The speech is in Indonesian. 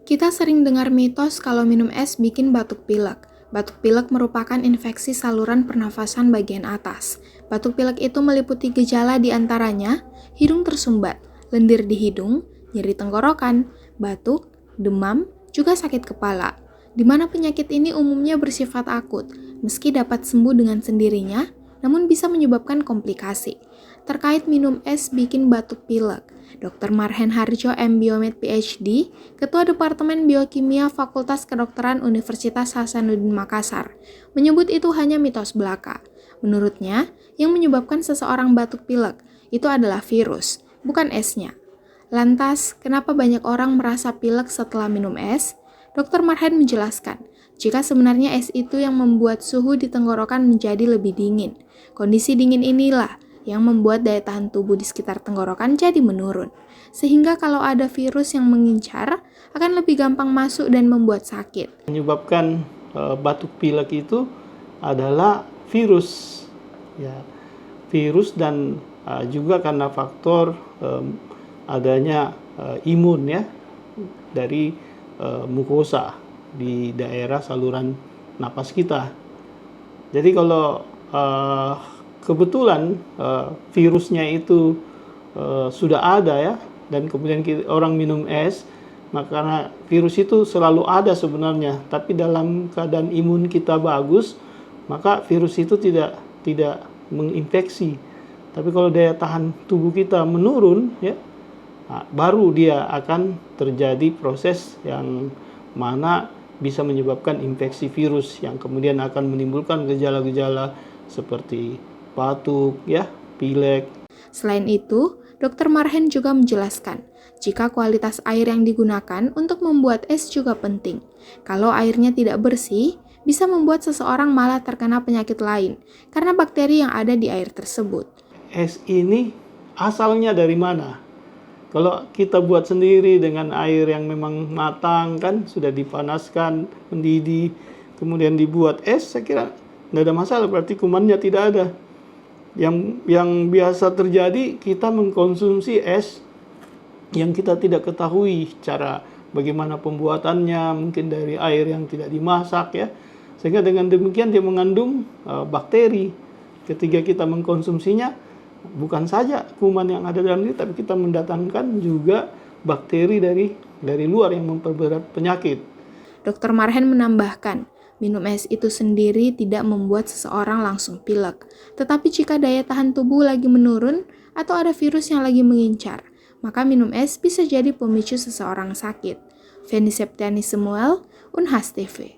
Kita sering dengar mitos kalau minum es bikin batuk pilek. Batuk pilek merupakan infeksi saluran pernafasan bagian atas. Batuk pilek itu meliputi gejala di antaranya hidung tersumbat, lendir di hidung, nyeri tenggorokan, batuk, demam, juga sakit kepala. Di mana penyakit ini umumnya bersifat akut, meski dapat sembuh dengan sendirinya, namun bisa menyebabkan komplikasi. Terkait minum es bikin batuk pilek, Dr. Marhen Harjo MBiomed PhD, Ketua Departemen Biokimia Fakultas Kedokteran Universitas Hasanuddin Makassar, menyebut itu hanya mitos belaka. Menurutnya, yang menyebabkan seseorang batuk pilek itu adalah virus, bukan esnya. Lantas, kenapa banyak orang merasa pilek setelah minum es? Dr. Marhen menjelaskan, jika sebenarnya es itu yang membuat suhu di tenggorokan menjadi lebih dingin. Kondisi dingin inilah yang membuat daya tahan tubuh di sekitar tenggorokan jadi menurun. Sehingga kalau ada virus yang mengincar, akan lebih gampang masuk dan membuat sakit. Menyebabkan batuk pilek itu adalah virus. Ya, virus dan juga karena faktor adanya imun ya dari mukosa di daerah saluran napas kita. Jadi kalau kebetulan virusnya itu sudah ada ya, dan kemudian orang minum es, maka karena virus itu selalu ada sebenarnya, tapi dalam keadaan imun kita bagus, maka virus itu tidak menginfeksi. Tapi kalau daya tahan tubuh kita menurun ya, baru dia akan terjadi proses yang mana bisa menyebabkan infeksi virus yang kemudian akan menimbulkan gejala-gejala seperti batuk, ya, pilek. Selain itu, Dr. Marhen juga menjelaskan, jika kualitas air yang digunakan untuk membuat es juga penting. Kalau airnya tidak bersih, bisa membuat seseorang malah terkena penyakit lain, karena bakteri yang ada di air tersebut. Es ini asalnya dari mana? Kalau kita buat sendiri dengan air yang memang matang, kan, sudah dipanaskan, mendidih, kemudian dibuat es, saya kira tidak ada masalah, berarti kumannya tidak ada. Yang biasa terjadi, kita mengkonsumsi es yang kita tidak ketahui cara bagaimana pembuatannya, mungkin dari air yang tidak dimasak ya, sehingga dengan demikian dia mengandung bakteri. Ketika kita mengkonsumsinya, bukan saja kuman yang ada dalam diri, tapi kita mendatangkan juga bakteri dari luar yang memperberat penyakit. Dr. Marhen menambahkan, minum es itu sendiri tidak membuat seseorang langsung pilek. Tetapi jika daya tahan tubuh lagi menurun atau ada virus yang lagi mengincar, maka minum es bisa jadi pemicu seseorang sakit. Feni Septiani Samuel, Unhas TV.